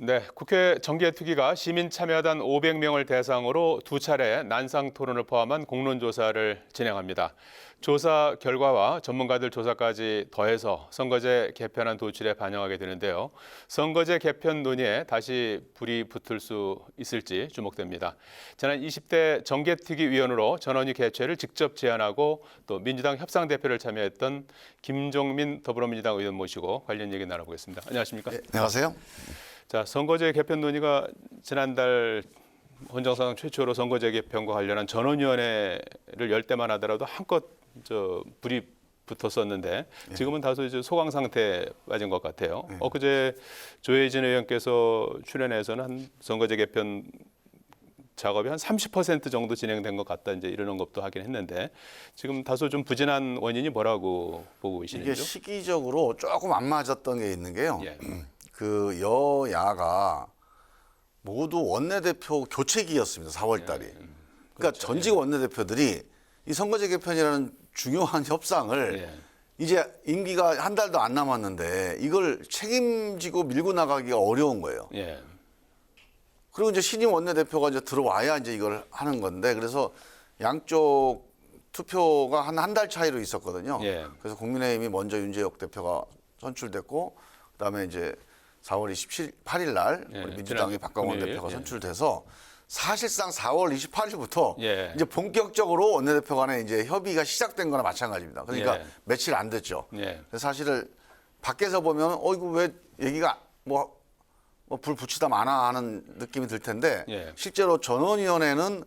네, 국회 정개특위가 시민참여단 500명을 대상으로 두 차례 난상 토론을 포함한 공론조사를 진행합니다. 조사 결과와 전문가들 조사까지 더해서 선거제 개편안 도출에 반영하게 되는데요. 선거제 개편 논의에 다시 불이 붙을 수 있을지 주목됩니다. 지난 20대 정개특위 위원으로 전원위 개최를 직접 제안하고 또 민주당 협상대표를 참여했던 김종민 더불어민주당 의원 모시고 관련 얘기 나눠보겠습니다. 안녕하십니까? 네, 안녕하세요. 자, 선거제 개편 논의가 지난달 헌정사상 최초로 선거제 개편과 관련한 전원위원회를 열 때만 하더라도 한껏 불이 붙었었는데 지금은 다소 이제 소강 상태에 빠진 것 같아요. 엊그제 조혜진 의원께서 출연해서는 한 선거제 개편 작업이 한 30% 정도 진행된 것 같다 이제 이러는 것도 하긴 했는데 지금 다소 좀 부진한 원인이 뭐라고 보고 계시는지요? 이게 시기적으로 조금 안 맞았던 게 있는 게요. 예. 그 여야가 모두 원내대표 교체기였습니다. 4월 달이. 그러니까 그렇죠. 전직 원내대표들이 이 선거제 개편이라는 중요한 협상을 이제 임기가 한 달도 안 남았는데 이걸 책임지고 밀고 나가기가 어려운 거예요. 예. 그리고 이제 신임 원내대표가 이제 들어와야 이제 이걸 하는 건데 그래서 양쪽 투표가 한 달 차이로 있었거든요. 예. 그래서 국민의힘이 먼저 윤재혁 대표가 선출됐고 그다음에 이제 4월 28일 날 우리 민주당의 박광원 대표가 선출돼서 사실상 4월 28일부터 이제 본격적으로 원내대표 간에 이제 협의가 시작된 거나 마찬가지입니다. 그러니까 며칠 안 됐죠. 그래서 사실을 밖에서 보면 이거 왜 얘기가 불 붙이다 마나 하는 느낌이 들 텐데 실제로 전원위원회는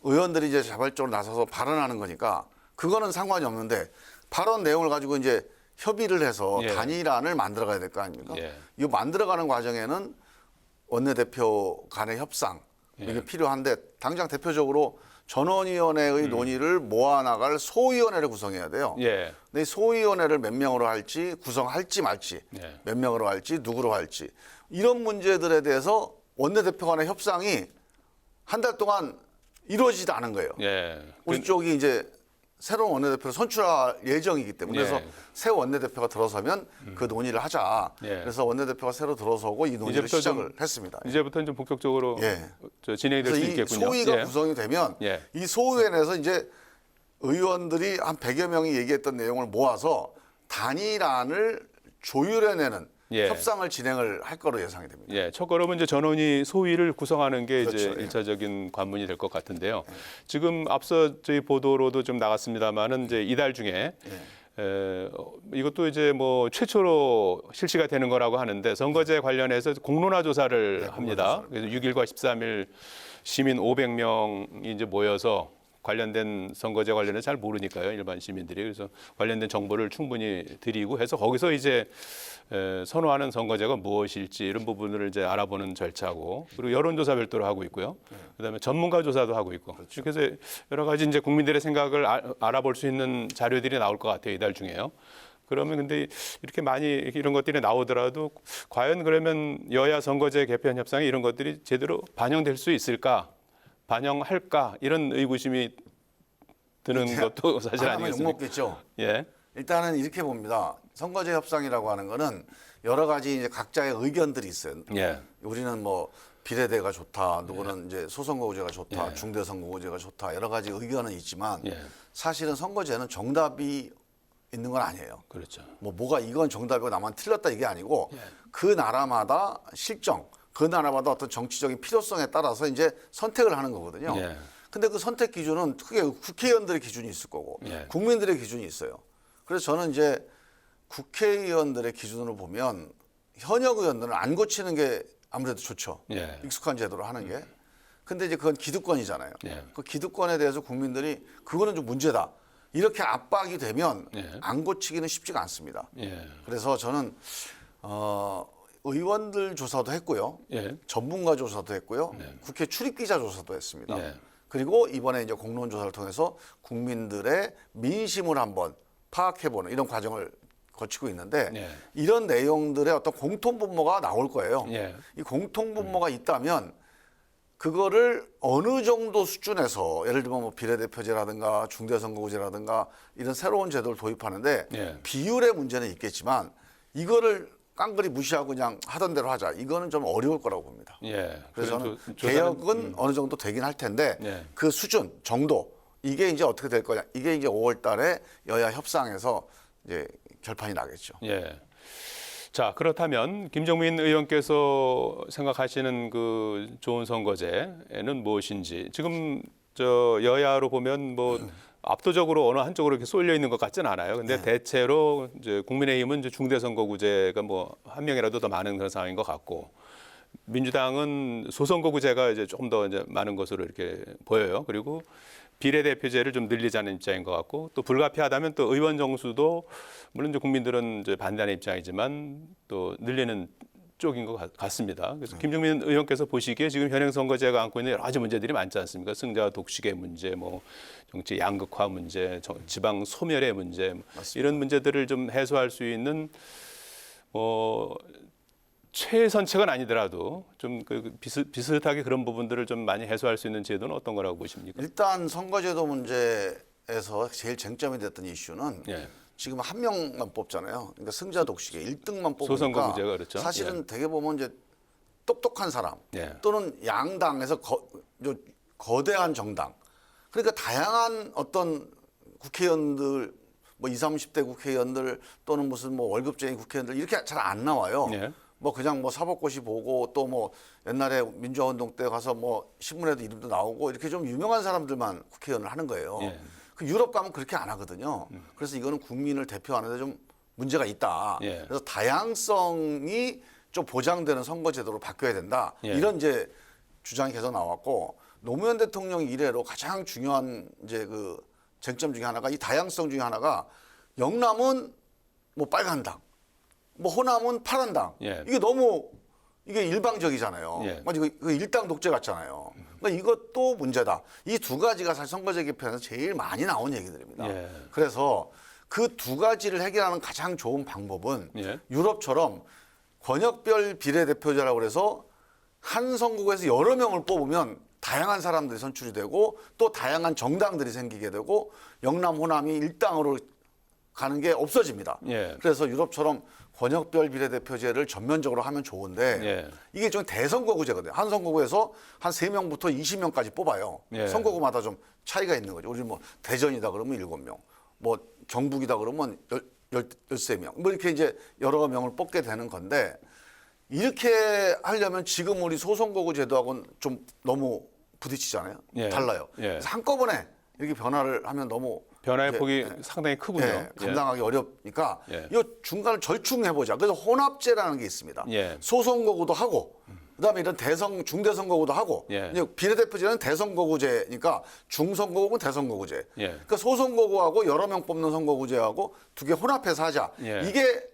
의원들이 이제 자발적으로 나서서 발언하는 거니까 그거는 상관이 없는데 발언 내용을 가지고 이제 협의를 해서 단일안을 만들어가야 될 거 아닙니까? 이거 만들어가는 과정에는 원내대표 간의 협상 이게 필요한데 당장 대표적으로 전원위원회의 논의를 모아나갈 소위원회를 구성해야 돼요. 근데 이 소위원회를 몇 명으로 할지 구성할지 말지 몇 명으로 할지 누구로 할지 이런 문제들에 대해서 원내대표 간의 협상이 한 달 동안 이루어지지도 않은 거예요. 우리 쪽이 이제 새로운 원내대표를 선출할 예정이기 때문에 그래서 새 원내대표가 들어서면 그 논의를 하자. 그래서 원내대표가 새로 들어서고 이 논의를 시작을 했습니다. 이제부터는 좀 본격적으로 진행이 될 수 있겠군요. 이 소위가 구성이 되면 이 소위원회에서 이제 의원들이 한 100여 명이 얘기했던 내용을 모아서 단일안을 조율해내는 협상을 진행을 할 거로 예상이 됩니다. 첫 걸음은 이제 전원위 소위를 구성하는 게 이제 일차적인 관문이 될 것 같은데요. 지금 앞서 저희 보도로도 좀 나갔습니다만은 이제 이달 중에 이것도 이제 뭐 최초로 실시가 되는 거라고 하는데 선거제 관련해서 공론화 조사를 합니다. 그래서 6일과 13일 시민 500명이 이제 모여서 관련된 선거제 관련해서 잘 모르니까요, 일반 시민들이. 그래서 관련된 정보를 충분히 드리고 해서 거기서 이제 선호하는 선거제가 무엇일지 이런 부분을 이제 알아보는 절차고 그리고 여론조사 별도로 하고 있고요. 그다음에 전문가 조사도 하고 있고. 그래서 여러 가지 이제 국민들의 생각을 알아볼 수 있는 자료들이 나올 것 같아요, 이달 중에요. 그러면 근데 이렇게 많이 이런 것들이 나오더라도 과연 그러면 여야 선거제 개편 협상에 이런 것들이 제대로 반영될 수 있을까? 반영할까 이런 의구심이 드는 것도 사실 아니겠습니까? 욕먹겠죠. 일단은 이렇게 봅니다. 선거제 협상이라고 하는 거는 여러 가지 이제 각자의 의견들이 있어요. 우리는 뭐 비례대가 좋다, 누구는 이제 소선거구제가 좋다, 중대선거구제가 좋다, 여러 가지 의견은 있지만 사실은 선거제는 정답이 있는 건 아니에요. 그렇죠. 뭐가 이건 정답이고 나만 틀렸다 이게 아니고 그 나라마다 실정. 그 나라마다 어떤 정치적인 필요성에 따라서 이제 선택을 하는 거거든요. 근데 그 선택 기준은 크게 국회의원들의 기준이 있을 거고 국민들의 기준이 있어요. 그래서 저는 이제 국회의원들의 기준으로 보면 현역 의원들은 안 고치는 게 아무래도 좋죠. 익숙한 제도로 하는 게. 근데 이제 그건 기득권이잖아요. 그 기득권에 대해서 국민들이 그거는 좀 문제다. 이렇게 압박이 되면 안 고치기는 쉽지가 않습니다. 그래서 저는 의원들 조사도 했고요. 전문가 조사도 했고요. 국회 출입기자 조사도 했습니다. 그리고 이번에 이제 공론 조사를 통해서 국민들의 민심을 한번 파악해보는 이런 과정을 거치고 있는데 이런 내용들의 어떤 공통분모가 나올 거예요. 이 공통분모가 있다면 그거를 어느 정도 수준에서 예를 들면 뭐 비례대표제라든가 중대선거구제라든가 이런 새로운 제도를 도입하는데 비율의 문제는 있겠지만 이거를 깡그리 무시하고 그냥 하던 대로 하자. 이거는 좀 어려울 거라고 봅니다. 예. 그래서 저는 개혁은 어느 정도 되긴 할 텐데 그 수준 정도 이게 이제 어떻게 될 거냐. 이게 이제 5월 달에 여야 협상에서 이제 결판이 나겠죠. 예. 자, 그렇다면 김정민 의원께서 생각하시는 그 좋은 선거제는 무엇인지 지금 저 여야로 보면 뭐 압도적으로 어느 한쪽으로 이렇게 쏠려 있는 것 같지는 않아요. 근데 대체로 이제 국민의힘은 이제 중대선거구제가 뭐 한 명이라도 더 많은 그런 상황인 것 같고 민주당은 소선거구제가 이제 조금 더 이제 많은 것으로 이렇게 보여요. 그리고 비례대표제를 좀 늘리자는 입장인 것 같고 또 불가피하다면 또 의원 정수도 물론 이제 국민들은 이제 반대하는 입장이지만 또 늘리는 쪽인 것 같습니다. 그래서 김종민 의원께서 보시기에 지금 현행 선거제가 안고 있는 여러 가지 문제들이 많지 않습니까? 승자 독식의 문제, 뭐 정치 양극화 문제, 지방 소멸의 문제 이런 문제들을 좀 해소할 수 있는 뭐 최선책은 아니더라도 좀 비슷하게 그런 부분들을 좀 많이 해소할 수 있는 제도는 어떤 거라고 보십니까? 일단 선거제도 문제에서 제일 쟁점이 됐던 이슈는 지금 한 명만 뽑잖아요. 그러니까 승자 독식에 1등만 뽑으니까 소선거구제가 그렇죠. 사실은 되게 보면 이제 똑똑한 사람 또는 양당에서 거대한 정당 그러니까 다양한 어떤 국회의원들 뭐 20, 30대 국회의원들 또는 무슨 뭐 월급쟁이 국회의원들 이렇게 잘 안 나와요. 뭐 그냥 뭐 사법고시 보고 또 뭐 옛날에 민주화운동 때 가서 뭐 신문에도 이름도 나오고 이렇게 좀 유명한 사람들만 국회의원을 하는 거예요. 그 유럽 가면 그렇게 안 하거든요. 그래서 이거는 국민을 대표하는데 좀 문제가 있다. 그래서 다양성이 좀 보장되는 선거제도로 바뀌어야 된다. 이런 이제 주장이 계속 나왔고 노무현 대통령 이래로 가장 중요한 이제 그 쟁점 중에 하나가 이 다양성 중에 하나가 영남은 뭐 빨간당, 뭐 호남은 파란당. 이게 너무 이게 일방적이잖아요. 마치 그 일당 독재 같잖아요. 그러니까 이것도 문제다. 이 두 가지가 사실 선거제 개편에서 제일 많이 나온 얘기들입니다. 그래서 그 두 가지를 해결하는 가장 좋은 방법은 유럽처럼 권역별 비례대표제라고 그래서 한 선거구에서 여러 명을 뽑으면 다양한 사람들이 선출이 되고 또 다양한 정당들이 생기게 되고 영남, 호남이 일당으로 가는 게 없어집니다. 그래서 유럽처럼 권역별 비례대표제를 전면적으로 하면 좋은데 이게 좀 대선거구제거든요. 한 선거구에서 한 3명부터 20명까지 뽑아요. 선거구마다 좀 차이가 있는 거죠. 우리 뭐 대전이다 그러면 7명, 뭐 경북이다 그러면 13명, 뭐 이렇게 이제 여러 명을 뽑게 되는 건데 이렇게 하려면 지금 우리 소선거구 제도하고는 좀 너무 부딪히잖아요. 달라요. 그래서 한꺼번에 이렇게 변화를 하면 너무 변화의 폭이 상당히 크군요. 감당하기 어렵니까 이 중간을 절충해보자. 그래서 혼합제라는 게 있습니다. 소선거구도 하고 그다음에 이런 중대선거구도 하고 비례대표제는 대선거구제니까 중선거구는 대선거구제. 그러니까 소선거구하고 여러 명 뽑는 선거구제하고 두 개 혼합해서 하자. 이게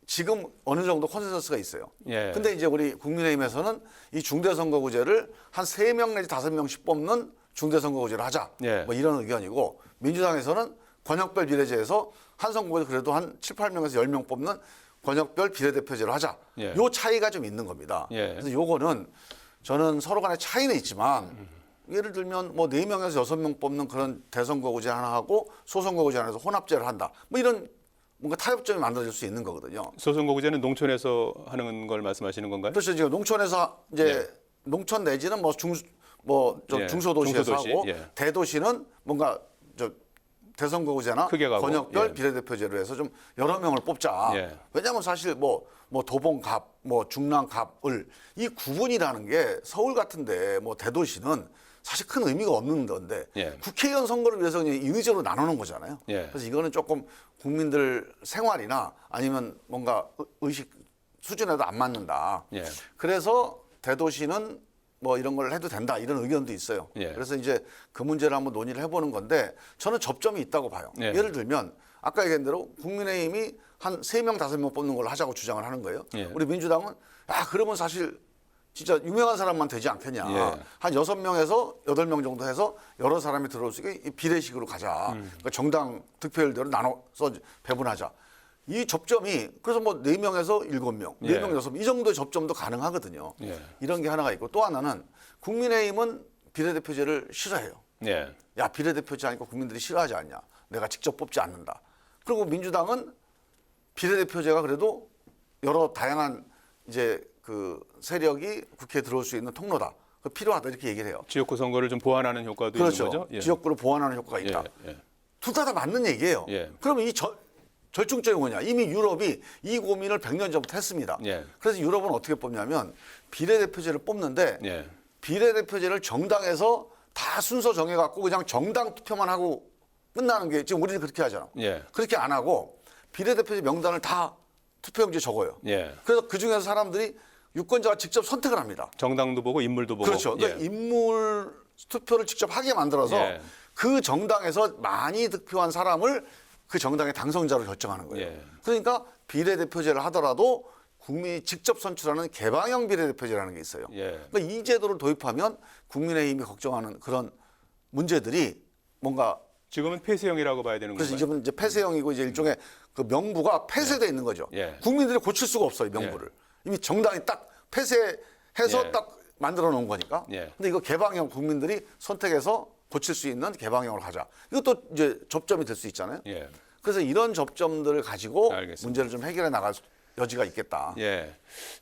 지금 어느 정도 컨센서스가 있어요. 근데 이제 우리 국민의힘에서는 이 중대선거구제를 한 3명 내지 5명씩 뽑는 중대선거구제를 하자. 뭐 이런 의견이고 민주당에서는 권역별 비례제에서 한 선거구에서 그래도 한 7, 8명에서 10명 뽑는 권역별 비례대표제를 하자. 요 차이가 좀 있는 겁니다. 그래서 요거는 저는 서로 간에 차이는 있지만 예를 들면 뭐 4명에서 6명 뽑는 그런 대선거구제 하나 하고 소선거구제 하나 해서 혼합제를 한다. 뭐 이런 뭔가 타협점이 만들어질 수 있는 거거든요. 소선거구제는 농촌에서 하는 걸 말씀하시는 건가요? 그렇죠. 지금 농촌에서 이제 농촌 내지는 뭐 중소도시에서 하고 대도시는 뭔가 대선거구제나 권역별 비례대표제로 해서 좀 여러 명을 뽑자. 왜냐하면 사실 뭐 도봉갑, 뭐 중랑갑을 이 구분이라는 게 서울 같은데 뭐 대도시는 사실 큰 의미가 없는 건데 국회의원 선거를 위해서 그냥 인위적으로 나누는 거잖아요. 그래서 이거는 조금 국민들 생활이나 아니면 뭔가 의식 수준에도 안 맞는다. 그래서 대도시는 뭐 이런 걸 해도 된다 이런 의견도 있어요. 그래서 이제 그 문제를 한번 논의를 해보는 건데 저는 접점이 있다고 봐요. 예를 들면 아까 얘기한 대로 국민의힘이 한 3명, 5명 뽑는 걸 하자고 주장을 하는 거예요. 우리 민주당은 그러면 사실 진짜 유명한 사람만 되지 않겠냐. 한 6명에서 8명 정도 해서 여러 사람이 들어올 수 있게 비례식으로 가자. 그러니까 정당 득표율대로 나눠서 배분하자. 이 접점이 그래서 뭐 4명에서 7명, 4명, 6명 이 정도의 접점도 가능하거든요. 이런 게 하나가 있고 또 하나는 국민의힘은 비례대표제를 싫어해요. 야 비례대표제 하니까 국민들이 싫어하지 않냐. 내가 직접 뽑지 않는다. 그리고 민주당은 비례대표제가 그래도 여러 다양한 이제 그 세력이 국회에 들어올 수 있는 통로다. 필요하다 이렇게 얘기를 해요. 지역구 선거를 좀 보완하는 효과도 그렇죠. 있는 거죠? 예. 지역구를 보완하는 효과가 있다. 둘 다 맞는 얘기예요. 그러면 이 절충점이 뭐냐? 이미 유럽이 이 고민을 100년 전부터 했습니다. 그래서 유럽은 어떻게 뽑냐면 비례대표제를 뽑는데 비례대표제를 정당에서 다 순서 정해갖고 그냥 정당 투표만 하고 끝나는 게 지금 우리는 그렇게 하잖아. 그렇게 안 하고 비례대표제 명단을 다 투표용지에 적어요. 그래서 그중에서 사람들이 유권자가 직접 선택을 합니다. 정당도 보고 인물도 보고. 그렇죠. 그러니까 인물 투표를 직접 하게 만들어서 그 정당에서 많이 득표한 사람을 그 정당의 당선자로 결정하는 거예요. 그러니까 비례대표제를 하더라도 국민이 직접 선출하는 개방형 비례대표제라는 게 있어요. 그러니까 이 제도를 도입하면 국민의힘이 걱정하는 그런 문제들이 뭔가 지금은 폐쇄형이라고 봐야 되는 거죠. 그래서 지금은 이제 폐쇄형이고 이제 일종의 그 명부가 폐쇄돼 있는 거죠. 국민들이 고칠 수가 없어요, 명부를. 이미 정당이 딱 폐쇄해서 딱 만들어 놓은 거니까. 근데 이거 개방형 국민들이 선택해서 고칠 수 있는 개방형으로 가자. 이것도 이제 접점이 될 수 있잖아요. 그래서 이런 접점들을 가지고 알겠습니다. 문제를 좀 해결해 나갈 여지가 있겠다.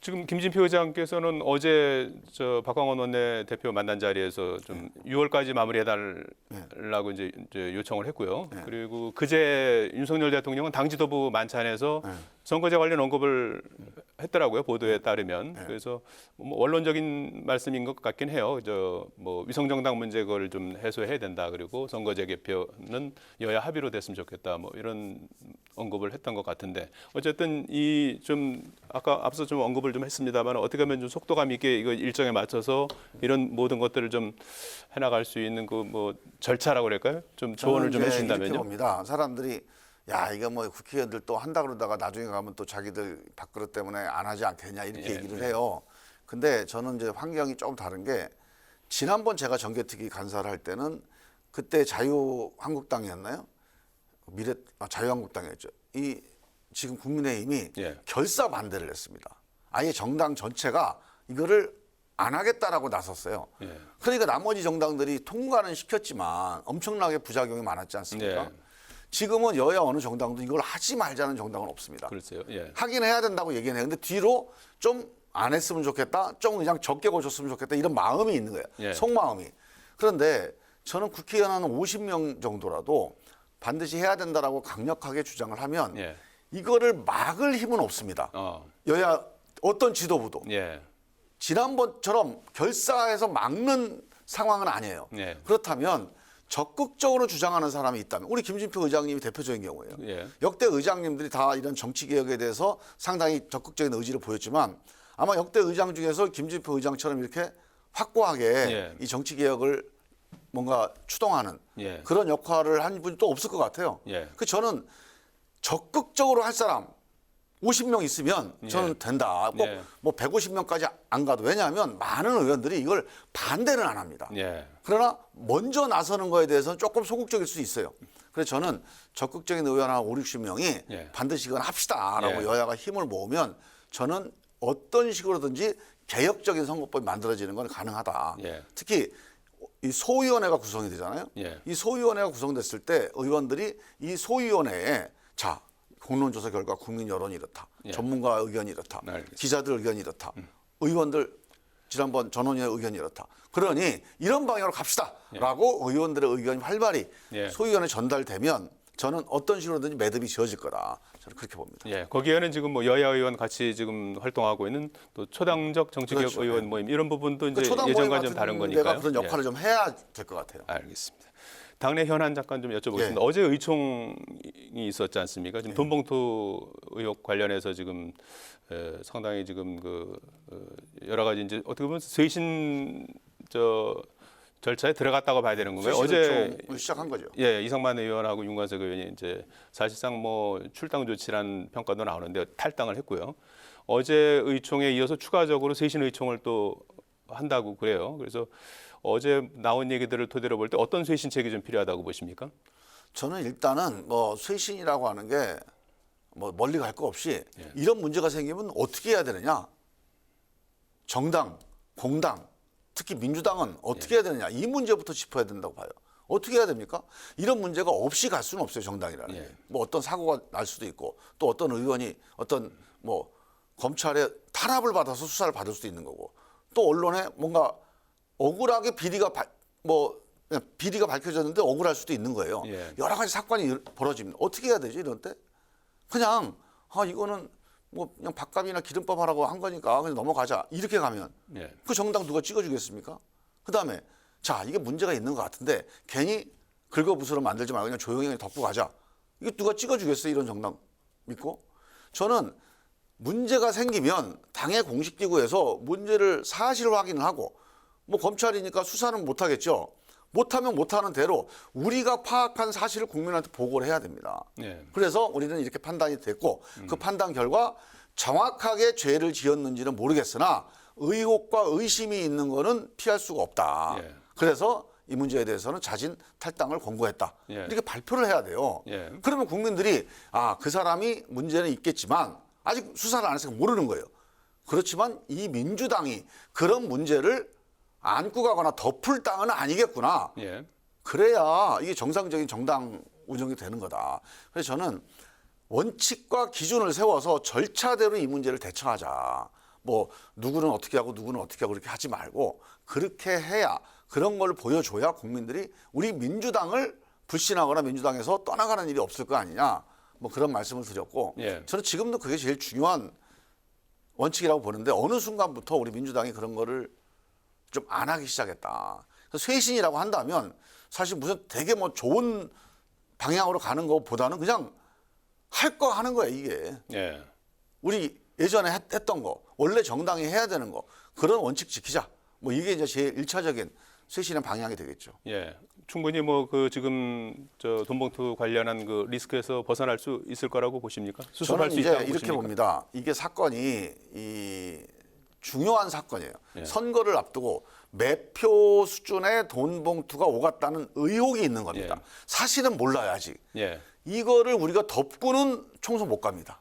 지금 김진표 의장께서는 어제 저 박광원 원내대표 만난 자리에서 좀 6월까지 마무리해달라고 이제 요청을 했고요. 그리고 그제 윤석열 대통령은 당 지도부 만찬에서 선거제 관련 언급을 했더라고요. 보도에 따르면. 그래서 뭐 원론적인 말씀인 것 같긴 해요. 뭐 위성정당 문제 그걸 좀 해소해야 된다. 그리고 선거제 개표는 여야 합의로 됐으면 좋겠다. 뭐 이런 언급을 했던 것 같은데 어쨌든 이 좀 아까 앞서 좀 언급을 좀 했습니다만 어떻게 하면 좀 속도감 있게 이거 일정에 맞춰서 이런 모든 것들을 좀 해나갈 수 있는 그 뭐 절차라고 그럴까요? 좀 조언을 좀 해주신다면요. 이렇게 봅니다. 사람들이 야 이거 뭐 국회의원들 또 한다 그러다가 나중에 가면 또 자기들 밥그릇 때문에 안 하지 않겠냐 이렇게 얘기를 해요. 근데 저는 이제 환경이 조금 다른 게 지난번 제가 정개특위 간사를 할 때는 그때 자유한국당이었나요? 자유한국당이었죠. 이 지금 국민의힘이 결사 반대를 했습니다. 아예 정당 전체가 이거를 안 하겠다라고 나섰어요. 그러니까 나머지 정당들이 통과는 시켰지만 엄청나게 부작용이 많았지 않습니까? 지금은 여야 어느 정당도 이걸 하지 말자는 정당은 없습니다. 그렇죠. 하긴 해야 된다고 얘기는 해요. 근데 뒤로 좀 안 했으면 좋겠다, 좀 그냥 적게 고쳤으면 좋겠다 이런 마음이 있는 거예요. 속마음이. 그런데 저는 국회의원 한 50명 정도라도 반드시 해야 된다라고 강력하게 주장을 하면 이거를 막을 힘은 없습니다. 여야 어떤 지도부도. 지난번처럼 결사해서 막는 상황은 아니에요. 그렇다면 적극적으로 주장하는 사람이 있다면 우리 김진표 의장님이 대표적인 경우예요. 역대 의장님들이 다 이런 정치개혁에 대해서 상당히 적극적인 의지를 보였지만 아마 역대 의장 중에서 김진표 의장처럼 이렇게 확고하게 이 정치개혁을 뭔가 추동하는 그런 역할을 한 분이 또 없을 것 같아요. 그 저는 적극적으로 할 사람 50명 있으면 저는 된다. 꼭 뭐 150명까지 안 가도. 왜냐하면 많은 의원들이 이걸 반대는 안 합니다. 그러나 먼저 나서는 거에 대해서는 조금 소극적일 수 있어요. 그래서 저는 적극적인 의원 한 5, 60명이 반드시 이건 합시다라고 여야가 힘을 모으면 저는 어떤 식으로든지 개혁적인 선거법이 만들어지는 건 가능하다. 특히 이 소위원회가 구성이 되잖아요. 이 소위원회가 구성됐을 때 의원들이 이 소위원회에 자 공론조사 결과 국민 여론이 이렇다. 전문가 의견이 이렇다. 기자들 의견이 이렇다. 의원들 지난번 전원위원회 의견이 이렇다. 그러니 이런 방향으로 갑시다라고 의원들의 의견이 활발히 소위원회에 전달되면 저는 어떤 식으로든지 매듭이 지어질 거다. 저는 그렇게 봅니다. 거기에는 지금 뭐 여야 의원 같이 지금 활동하고 있는 또 초당적 정치개혁 의원 모임 이런 부분도 이제 예전과 좀 다른 거니까요. 내가 그런 역할을 좀 해야 될 것 같아요. 알겠습니다. 당내 현안 잠깐 좀 여쭤보겠습니다. 어제 의총이 있었지 않습니까? 지금 돈봉투 의혹 관련해서 지금 상당히 지금 그 여러 가지 이제 어떻게 보면 쇄신 절차에 들어갔다고 봐야 되는 건가요? 어제 시작한 거죠. 이성만 의원하고 윤관석 의원이 이제 사실상 뭐 출당 조치라는 평가도 나오는데 탈당을 했고요. 어제 의총에 이어서 추가적으로 쇄신 의총을 또 한다고 그래요. 그래서 어제 나온 얘기들을 토대로 볼 때 어떤 쇄신책이 좀 필요하다고 보십니까? 저는 일단은 뭐 쇄신이라고 하는 게 뭐 멀리 갈 거 없이 이런 문제가 생기면 어떻게 해야 되느냐? 정당, 공당, 특히 민주당은 어떻게 해야 되느냐? 이 문제부터 짚어야 된다고 봐요. 어떻게 해야 됩니까? 이런 문제가 없이 갈 수는 없어요, 정당이라는 게. 뭐 어떤 사고가 날 수도 있고 또 어떤 의원이 어떤 뭐 검찰에 탄압을 받아서 수사를 받을 수도 있는 거고 또 언론에 뭔가 억울하게 비리가 밝혀졌는데 억울할 수도 있는 거예요. 예. 여러 가지 사건이 벌어집니다. 어떻게 해야 되지 이런 때? 그냥 이거는 뭐 그냥 밥값이나 기름밥 하라고 한 거니까 그냥 넘어가자 이렇게 가면 예. 그 정당 누가 찍어주겠습니까? 그다음에 자 이게 문제가 있는 것 같은데 괜히 긁어부스러 만들지 말고 그냥 조용히 그냥 덮고 가자. 이게 누가 찍어주겠어요 이런 정당 믿고? 저는 문제가 생기면 당의 공식기구에서 문제를 사실 확인을 하고 뭐 검찰이니까 수사는 못하겠죠. 못하면 못하는 대로 우리가 파악한 사실을 국민한테 보고를 해야 됩니다. 예. 그래서 우리는 이렇게 판단이 됐고 그 판단 결과 정확하게 죄를 지었는지는 모르겠으나 의혹과 의심이 있는 거는 피할 수가 없다. 예. 그래서 이 문제에 대해서는 자진 탈당을 권고했다. 예. 이렇게 발표를 해야 돼요. 예. 그러면 국민들이 그 사람이 문제는 있겠지만 아직 수사를 안 했으니까 모르는 거예요. 그렇지만 이 민주당이 그런 문제를 안고 가거나 덮을 당은 아니겠구나. 예. 그래야 이게 정상적인 정당 운영이 되는 거다. 그래서 저는 원칙과 기준을 세워서 절차대로 이 문제를 대처하자. 뭐 누구는 어떻게 하고 누구는 어떻게 하고 그렇게 하지 말고 그렇게 해야 그런 걸 보여줘야 국민들이 우리 민주당을 불신하거나 민주당에서 떠나가는 일이 없을 거 아니냐. 뭐 그런 말씀을 드렸고 예. 저는 지금도 그게 제일 중요한 원칙이라고 보는데 어느 순간부터 우리 민주당이 그런 거를 좀 안 하기 시작했다. 그래서 쇄신이라고 한다면 사실 무슨 되게 뭐 좋은 방향으로 가는 것보다는 그냥 할 거 하는 거야 이게. 예. 우리 예전에 했던 거 원래 정당이 해야 되는 거 그런 원칙 지키자. 뭐 이게 이제 제일 1차적인 쇄신의 방향이 되겠죠. 예. 충분히 뭐 그 지금 저 돈봉투 관련한 그 리스크에서 벗어날 수 있을 거라고 보십니까? 수습할 저는 수 이제 있다고 이렇게 보십니까? 봅니다. 이게 사건이 중요한 사건이에요. 예. 선거를 앞두고 매표 수준의 돈 봉투가 오갔다는 의혹이 있는 겁니다. 예. 사실은 몰라요 아직. 예. 이거를 우리가 덮고는 총선 못 갑니다.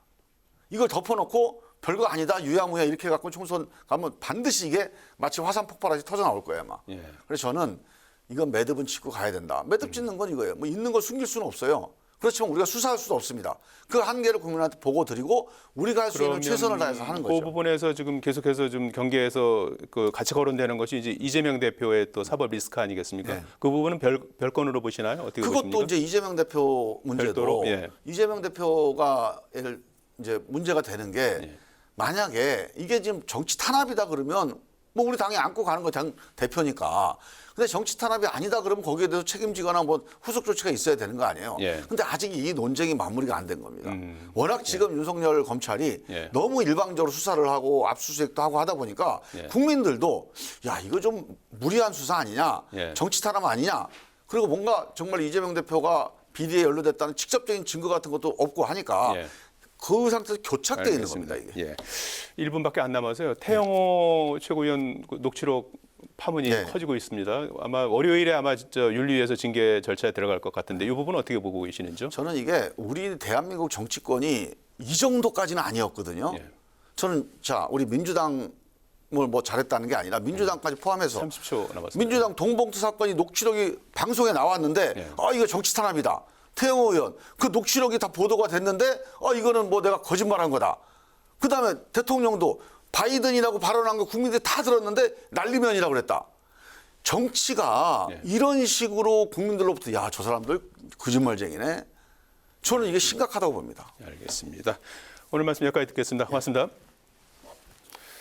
이걸 덮어놓고 별거 아니다 유야무야 이렇게 해갖고 총선 가면 반드시 이게 마치 화산 폭발하듯이 터져 나올 거예요 아마. 예. 그래서 저는 이건 매듭은 짓고 가야 된다. 매듭 짓는 건 이거예요. 뭐 있는 걸 숨길 수는 없어요. 그렇지만 우리가 수사할 수도 없습니다. 그 한계를 국민한테 보고 드리고 우리가 할 수 있는 최선을 다해서 하는 그 거죠. 부분에서 지금 계속해서 좀 경계에서 그 같이 거론되는 것이 이제 이재명 대표의 또 사법 리스크 아니겠습니까? 네. 그 부분은 별건으로 보시나요? 어떻게 그것도 보십니까? 이제 이재명 대표 문제도 별도로? 예. 이재명 대표가 이제 문제가 되는 게 예. 만약에 이게 지금 정치 탄압이다 그러면 뭐 우리 당이 안고 가는 거 당 대표니까. 근데 정치 탄압이 아니다 그러면 거기에 대해서 책임지거나 뭐 후속 조치가 있어야 되는 거 아니에요. 예. 근데 아직 이 논쟁이 마무리가 안 된 겁니다. 워낙 지금 윤석열 검찰이 예. 너무 일방적으로 수사를 하고 압수수색도 하고 하다 보니까 예. 국민들도 야 이거 좀 무리한 수사 아니냐, 예. 정치 탄압 아니냐. 그리고 뭔가 정말 이재명 대표가 비리에 연루됐다는 직접적인 증거 같은 것도 없고 하니까 예. 그 상태에서 교착되어 있는 알겠습니다. 겁니다 이게. 예. 1분밖에 안 남아서요. 태영호 최고위원 그 녹취록 파문이 네. 커지고 있습니다. 아마 월요일에 아마 윤리위에서 징계 절차에 들어갈 것 같은데 이 부분은 어떻게 보고 계시는지요? 저는 이게 우리 대한민국 정치권이 이 정도까지는 아니었거든요. 예. 저는 우리 민주당을 뭐 잘했다는 게 아니라 민주당까지 포함해서 30초 남았습니다. 민주당 동봉투 사건이 녹취록이 방송에 나왔는데 예. 이거 정치 탄압이다. 태영호 의원 그 녹취록이 다 보도가 됐는데 이거는 뭐 내가 거짓말한 거다. 그다음에 대통령도 바이든이라고 발언한 거 국민들이 다 들었는데 난리면이라고 그랬다. 정치가 예. 이런 식으로 국민들로부터 야 저 사람들 거짓말쟁이네. 저는 이게 심각하다고 봅니다. 알겠습니다. 오늘 말씀 여기까지 듣겠습니다. 고맙습니다.